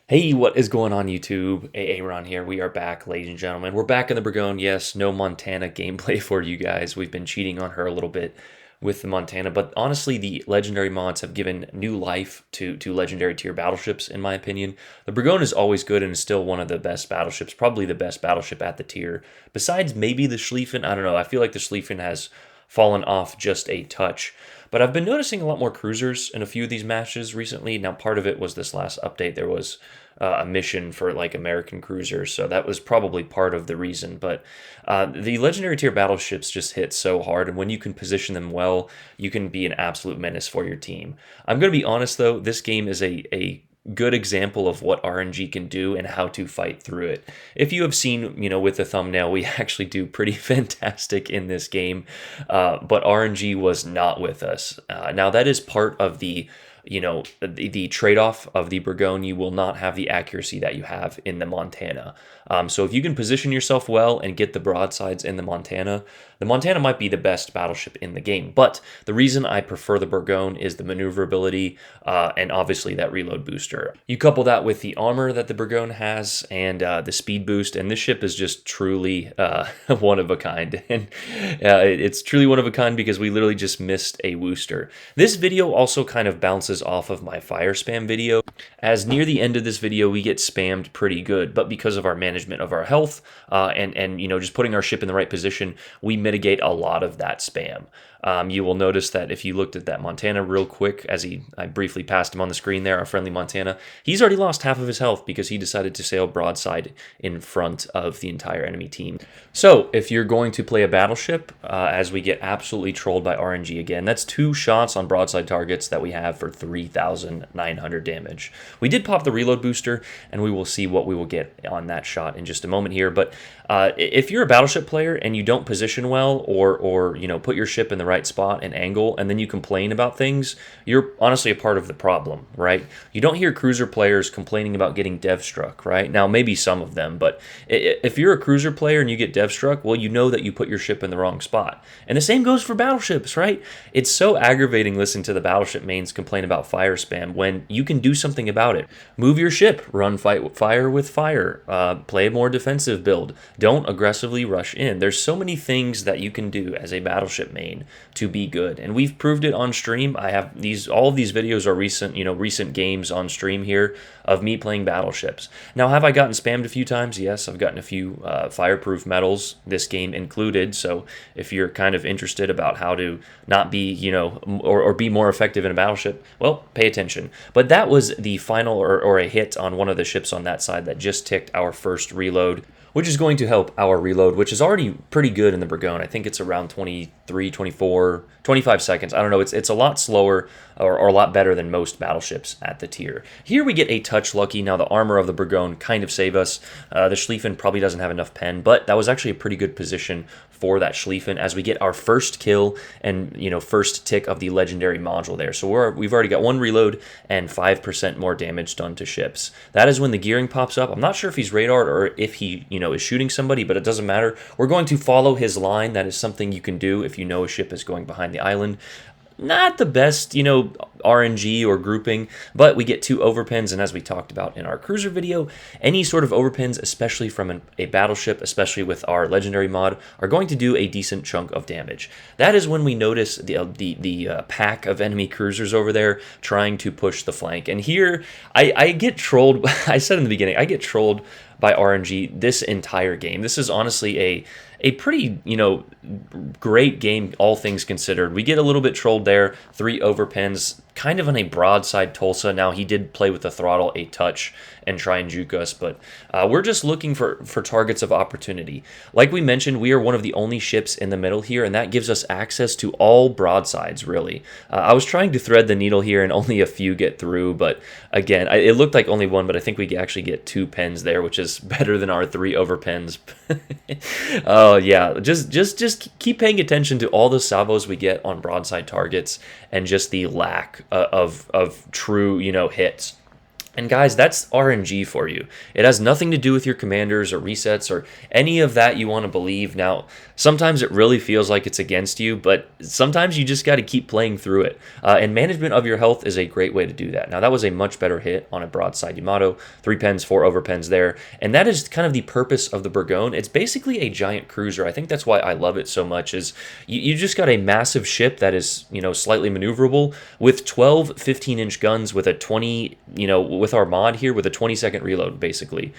Hey, what is going on YouTube? Aaron here. We are back, ladies and gentlemen. We're back in the Burgone. Yes, no Montana gameplay for you guys. We've been cheating on her a little bit with the Montana, but honestly, the legendary mods have given new life to legendary tier battleships, in my opinion. The Burgone is always good and is still one of the best battleships, probably the best battleship at the tier. Besides maybe the Schlieffen, I don't know. I feel like the Schlieffen has fallen off just a touch. But I've been noticing a lot more cruisers in a few of these matches recently. Now, part of it was this last update. There was a mission for like American cruisers, so that was probably part of the reason. But the legendary tier battleships just hit so hard, and when you can position them well, you can be an absolute menace for your team. I'm going to be honest though, this game is a good example of what RNG can do and how to fight through it. If you have seen, with the thumbnail, we actually do pretty fantastic in this game, but RNG was not with us. Now that is part of the trade-off of the Burgone. You will not have the accuracy that you have in the Montana. So if you can position yourself well and get the broadsides in the Montana might be the best battleship in the game. But the reason I prefer the Burgone is the maneuverability and obviously that reload booster. You couple that with the armor that the Burgone has and the speed boost, and this ship is just truly one of a kind. And it's truly one of a kind because we literally just missed a Wooster. This video also kind of bounces off of my fire spam video, as near the end of this video we get spammed pretty good, but because of our management of our health and just putting our ship in the right position, we mitigate a lot of that spam. You will notice that if you looked at that Montana real quick, I briefly passed him on the screen there, our friendly Montana, he's already lost half of his health because he decided to sail broadside in front of the entire enemy team. So if you're going to play a battleship, as we get absolutely trolled by RNG again, that's 2 shots on broadside targets that we have for 3,900 damage. We did pop the reload booster, and we will see what we will get on that shot in just a moment here. But if you're a battleship player and you don't position well, or put your ship in the right spot and angle, and then you complain about things, you're honestly a part of the problem, right? You don't hear cruiser players complaining about getting dev struck, right? Now, maybe some of them, but if you're a cruiser player and you get dev struck, well, you know that you put your ship in the wrong spot. And the same goes for battleships, right? It's so aggravating listening to the battleship mains complain about fire spam when you can do something about it. Move your ship, run fire with fire, play a more defensive build. Don't aggressively rush in. There's so many things that you can do as a battleship main to be good, and we've proved it on stream. I have all of these videos are recent games on stream here of me playing battleships. Now, have I gotten spammed a few times? Yes, I've gotten a few fireproof medals, this game included. So if you're kind of interested about how to not be, or be more effective in a battleship, well, pay attention. But that was the final or a hit on one of the ships on that side that just ticked our first reload, which is going to help our reload, which is already pretty good in the Burgone. I think it's around 23, 24, 25 seconds. I don't know. It's a lot slower or a lot better than most battleships at the tier. Here we get a touch lucky. Now, the armor of the Burgone kind of save us. The Schlieffen probably doesn't have enough pen, but that was actually a pretty good position for that Schlieffen as we get our first kill and, first tick of the legendary module there. So we've already got 1 reload and 5% more damage done to ships. That is when the gearing pops up. I'm not sure if he's radared or if he, is shooting somebody, but it doesn't matter. We're going to follow his line. That is something you can do if you know a ship is going behind the island. Not the best, RNG or grouping, but we get 2 overpins, and as we talked about in our cruiser video, any sort of overpins, especially from a battleship, especially with our legendary mod, are going to do a decent chunk of damage. That is when we notice the pack of enemy cruisers over there trying to push the flank, and here I get trolled. I said in the beginning, I get trolled by RNG this entire game. This is honestly a pretty, great game, all things considered. We get a little bit trolled there, 3 overpins, kind of on a broadside Tulsa. Now, he did play with the throttle a touch and try and juke us, but we're just looking for targets of opportunity. Like we mentioned, we are one of the only ships in the middle here, and that gives us access to all broadsides, really. I was trying to thread the needle here, and only a few get through, but again, it looked like only 1, but I think we actually get 2 pens there, which is better than our 3 overpins. Oh, yeah, just keep paying attention to all the salvos we get on broadside targets and just the lack of true, hits. And guys, that's RNG for you. It has nothing to do with your commanders or resets or any of that you want to believe. Now, sometimes it really feels like it's against you, but sometimes you just got to keep playing through it. And management of your health is a great way to do that. Now, that was a much better hit on a broadside Yamato. 3 pens, 4 overpens there. And that is kind of the purpose of the Burgoon. It's basically a giant cruiser. I think that's why I love it so much is you just got a massive ship that is, slightly maneuverable with 12 15-inch guns with a 20, with our mod here with a 20-second reload, basically.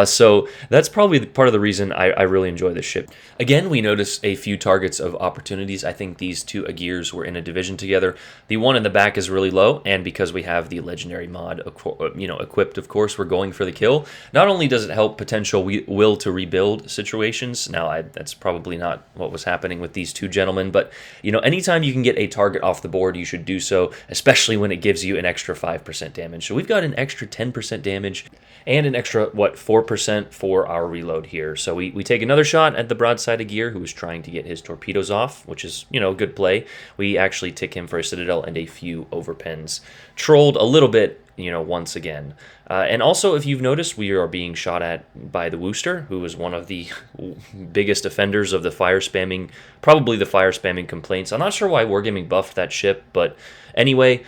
So that's probably part of the reason I really enjoy this ship. Again, we notice a few targets of opportunities. I think these two Agirs were in a division together. The one in the back is really low, and because we have the legendary mod, equipped, of course, we're going for the kill. Not only does it help potential will to rebuild situations. Now, that's probably not what was happening with these two gentlemen, but anytime you can get a target off the board, you should do so, especially when it gives you an extra 5% damage. So we've got an extra 10% damage and an extra, 4% for our reload here. So we take another shot at the broadside Agir, who is trying to get his torpedoes off, which is, a good play. We actually tick him for a Citadel and a few overpens. Trolled a little bit, once again. And also, if you've noticed, we are being shot at by the Wooster, who is one of the biggest offenders of the fire spamming, probably the fire spamming complaints. I'm not sure why Wargaming buffed that ship, but anyway,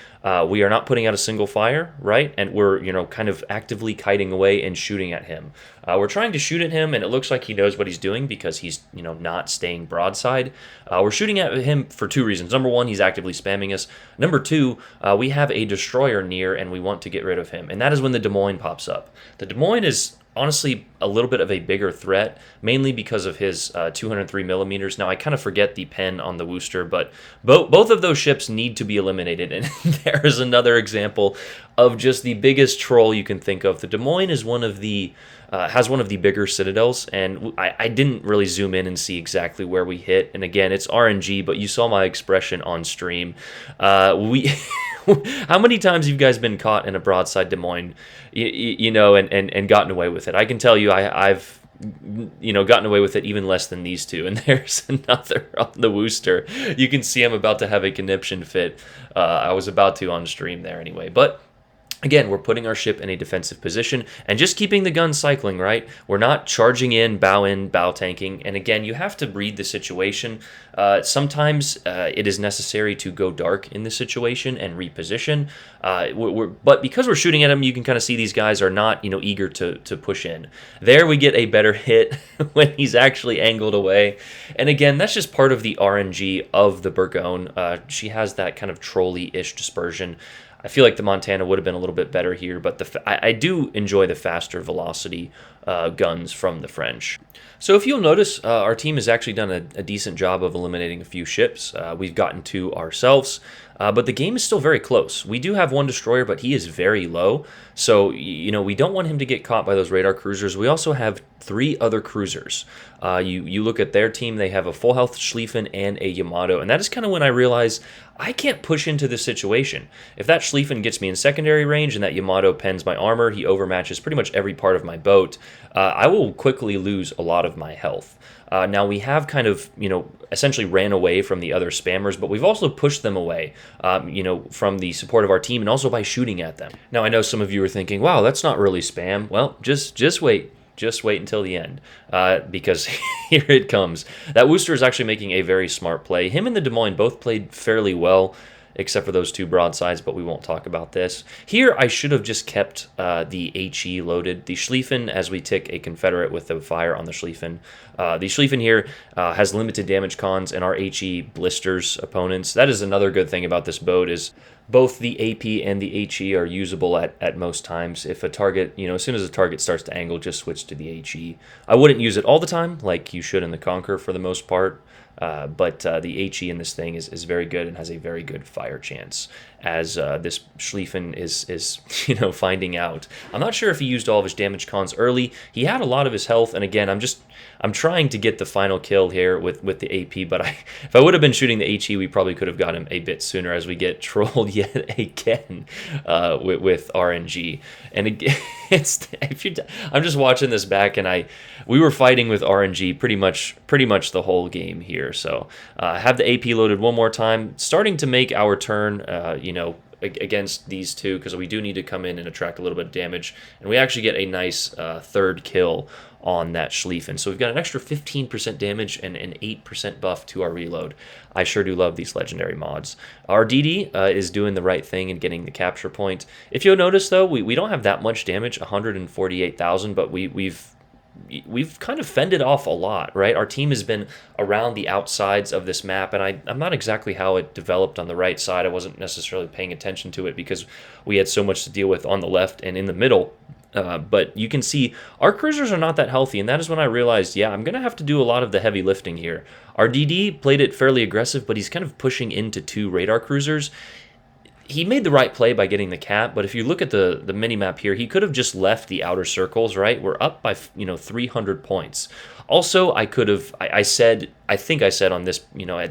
we are not putting out a single fire, right? And we're, kind of actively kiting away and shooting at him. We're trying to shoot at him, and it looks like he knows what he's doing because he's, not staying broadside. We're shooting at him for 2 reasons. Number 1, he's actively spamming us. Number 2, we have a destroyer near, and we want to get rid of him. And that is when the Des Moines pops up. The Des Moines is honestly a little bit of a bigger threat, mainly because of his 203 millimeters. Now, I kind of forget the pen on the Wooster, but both of those ships need to be eliminated. And there is another example of just the biggest troll you can think of. The Des Moines is has one of the bigger citadels, and I didn't really zoom in and see exactly where we hit. And again, it's RNG, but you saw my expression on stream. How many times have you guys been caught in a broadside Des Moines, and gotten away with it? I can tell you I've gotten away with it even less than these two. And there's another on the Wooster. You can see I'm about to have a conniption fit. I was about to on stream there anyway, but again, we're putting our ship in a defensive position and just keeping the guns cycling, right? We're not charging in, bow tanking. And again, you have to read the situation. Sometimes it is necessary to go dark in this situation and reposition. But because we're shooting at them, you can kind of see these guys are not, eager to push in. There we get a better hit when he's actually angled away. And again, that's just part of the RNG of the Burgoon. She has that kind of trolley-ish dispersion. I feel like the Montana would have been a little bit better here, but I do enjoy the faster velocity guns from the French. So if you'll notice, our team has actually done a decent job of eliminating a few ships. We've gotten 2 ourselves, but the game is still very close. We do have 1 destroyer, but he is very low. So, we don't want him to get caught by those radar cruisers. We also have 3 other cruisers. You look at their team, they have a full health Schlieffen and a Yamato. And that is kind of when I realize I can't push into this situation. If that Schlieffen gets me in secondary range and that Yamato pens my armor, he overmatches pretty much every part of my boat, I will quickly lose a lot of my health. Now, we have kind of, essentially ran away from the other spammers, but we've also pushed them away, from the support of our team and also by shooting at them. Now, I know some of you are thinking, wow, that's not really spam. Well, just wait. Just wait until the end, because here it comes. That Wooster is actually making a very smart play. Him and the Des Moines both played fairly well, except for those 2 broadsides, but we won't talk about this. Here, I should have just kept the HE loaded. The Schlieffen, as we tick a Confederate with the fire on the Schlieffen. The Schlieffen here has limited damage cons, and our HE blisters opponents. That is another good thing about this boat is both the AP and the HE are usable at most times. If a target, as soon as a target starts to angle, just switch to the HE. I wouldn't use it all the time, like you should in the Conquer for the most part. But the HE in this thing is very good and has a very good fire chance, as this Schlieffen is finding out. I'm not sure if he used all of his damage cons early. He had a lot of his health, and again, I'm trying to get the final kill here with the AP, but if I would have been shooting the HE, we probably could have got him a bit sooner as we get trolled yet again with RNG. And again, I'm just watching this back, and we were fighting with RNG pretty much the whole game here. So have the AP loaded one more time, starting to make our turn, against these two because we do need to come in and attract a little bit of damage. And we actually get a nice third kill on that Schlieffen. So we've got an extra 15% damage and an 8% buff to our reload. I sure do love these legendary mods. Our DD is doing the right thing and getting the capture point. If you'll notice, though, we don't have that much damage, 148,000, but we've kind of fended off a lot, right? Our team has been around the outsides of this map, and I'm not exactly how it developed on the right side. I wasn't necessarily paying attention to it because we had so much to deal with on the left and in the middle. But you can see our cruisers are not that healthy, and that is when I realized, yeah, I'm going to have to do a lot of the heavy lifting here. Our DD played it fairly aggressive, but he's kind of pushing into 2 radar cruisers. He made the right play by getting the cap, but if you look at the mini-map here, he could have just left the outer circles, right? We're up by, 300 points. Also, I think I said on this,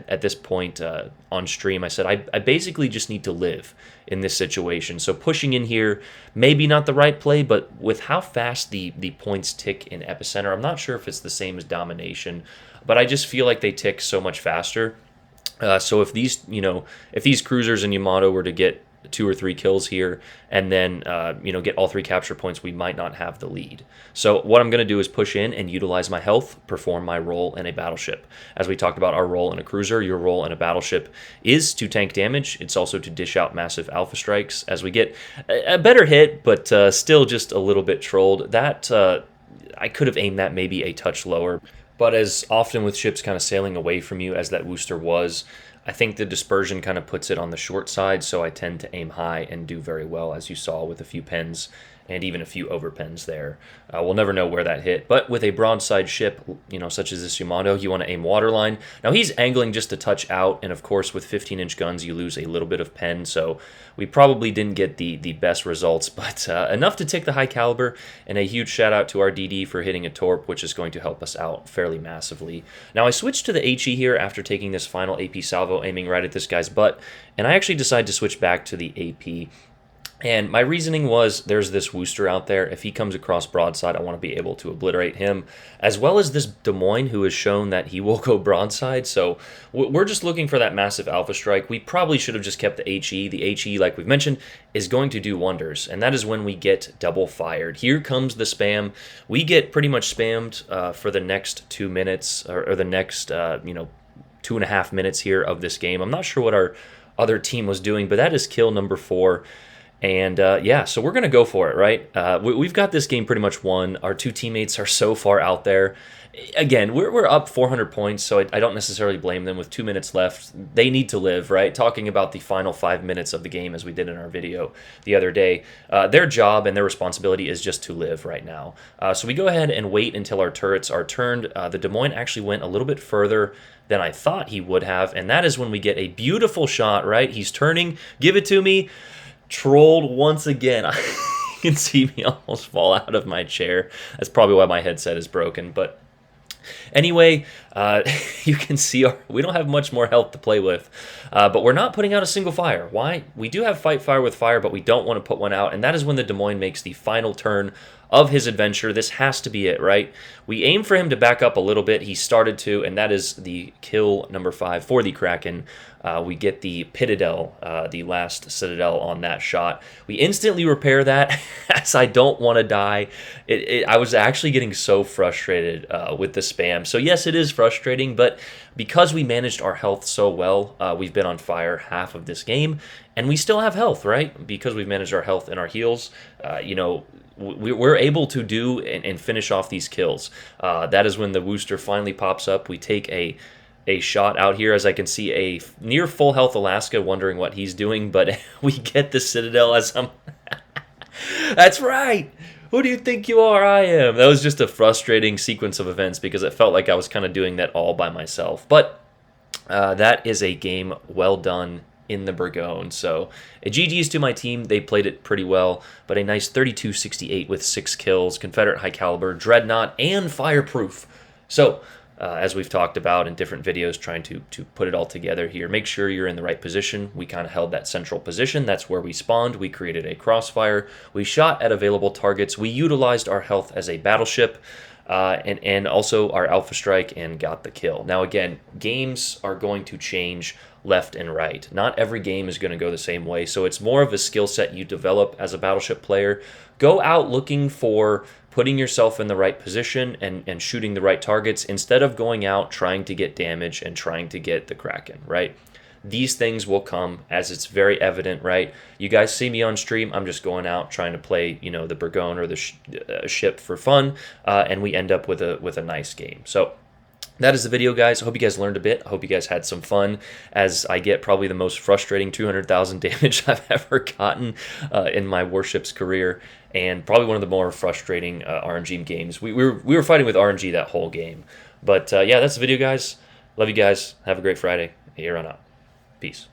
at this point on stream, I said I basically just need to live in this situation. So pushing in here, maybe not the right play, but with how fast the points tick in Epicenter, I'm not sure if it's the same as Domination, but I just feel like they tick so much faster. So if these cruisers in Yamato were to get 2 or 3 kills here and then get all 3 capture points, we might not have the lead. So what I'm going to do is push in and utilize my health, perform my role in a battleship. As we talked about our role in a cruiser, your role in a battleship is to tank damage. It's also to dish out massive alpha strikes as we get a better hit, but still just a little bit trolled. That I could have aimed that maybe a touch lower. But as often with ships kind of sailing away from you, as that Worcester was, I think the dispersion kind of puts it on the short side, so I tend to aim high and do very well, as you saw with a few pens and even a few overpens there. We'll never know where that hit, but with a broadside ship, such as this Yamato, you want to aim waterline. Now he's angling just a touch out, and of course with 15-inch guns, you lose a little bit of pen, so we probably didn't get the best results, but enough to take the high caliber, and a huge shout out to our DD for hitting a torp, which is going to help us out fairly massively. Now I switched to the HE here after taking this final AP salvo, aiming right at this guy's butt, and I actually decided to switch back to the AP. And my reasoning was, there's this Worcester out there. If he comes across broadside, I want to be able to obliterate him, as well as this Des Moines, who has shown that he will go broadside. So we're just looking for that massive alpha strike. We probably should have just kept the HE. The HE, like we've mentioned, is going to do wonders, and that is when we get double fired. Here comes the spam. We get pretty much spammed for the next 2 minutes, or the next, 2.5 minutes here of this game. I'm not sure what our other team was doing, but that is kill number 4. And so we're going to go for it, right? We've got this game pretty much won. Our 2 teammates are so far out there. Again, we're up 400 points, so I don't necessarily blame them. With 2 minutes left, they need to live, right? Talking about the final 5 minutes of the game, as we did in our video the other day, their job and their responsibility is just to live right now. So we go ahead and wait until our turrets are turned. The Des Moines actually went a little bit further than I thought he would have, and that is when we get a beautiful shot, right? He's turning, give it to me. Trolled once again. You can see me almost fall out of my chair. That's probably why my headset is broken. But anyway, you can see we don't have much more health to play with. But we're not putting out a single fire. Why? We do have fight fire with fire, but we don't want to put one out. And that is when the Des Moines makes the final turn of his adventure. This has to be it, right? We aim for him to back up a little bit. He started to, and that is the kill number 5 for the Kraken. We get the Pitadel, the last Citadel on that shot. We instantly repair that, as I don't want to die. I was actually getting so frustrated with the spam. So yes, it is frustrating, but because we managed our health so well, we've been on fire half of this game, and we still have health, right? Because we've managed our health and our heals, we're able to do and finish off these kills. That is when the Worcester finally pops up. We take a shot out here, as I can see a near full health Alaska wondering what he's doing, but we get the Citadel as I'm... That's right! Who do you think you are? I am. That was just a frustrating sequence of events because it felt like I was kind of doing that all by myself. But that is a game well done in the Burgoyne. So GG's to my team. They played it pretty well, but a nice 32-68 with 6 kills, Confederate high caliber, dreadnought, and fireproof. So as we've talked about in different videos, trying to put it all together here, make sure you're in the right position. We kind of held that central position. That's where we spawned. We created a crossfire. We shot at available targets. We utilized our health as a battleship. And also our Alpha Strike, and got the kill. Now again, games are going to change left and right. Not every game is going to go the same way, so it's more of a skill set you develop as a Battleship player. Go out looking for putting yourself in the right position and shooting the right targets instead of going out trying to get damage and trying to get the Kraken, right? These things will come as it's very evident, right? You guys see me on stream, I'm just going out trying to play, the Burgoon or the ship for fun, and we end up with a nice game. So that is the video, guys. I hope you guys learned a bit. I hope you guys had some fun as I get probably the most frustrating 200,000 damage I've ever gotten in my Warships career, and probably one of the more frustrating RNG games. We were fighting with RNG that whole game. But yeah, that's the video, guys. Love you guys. Have a great Friday. Here on out. Peace.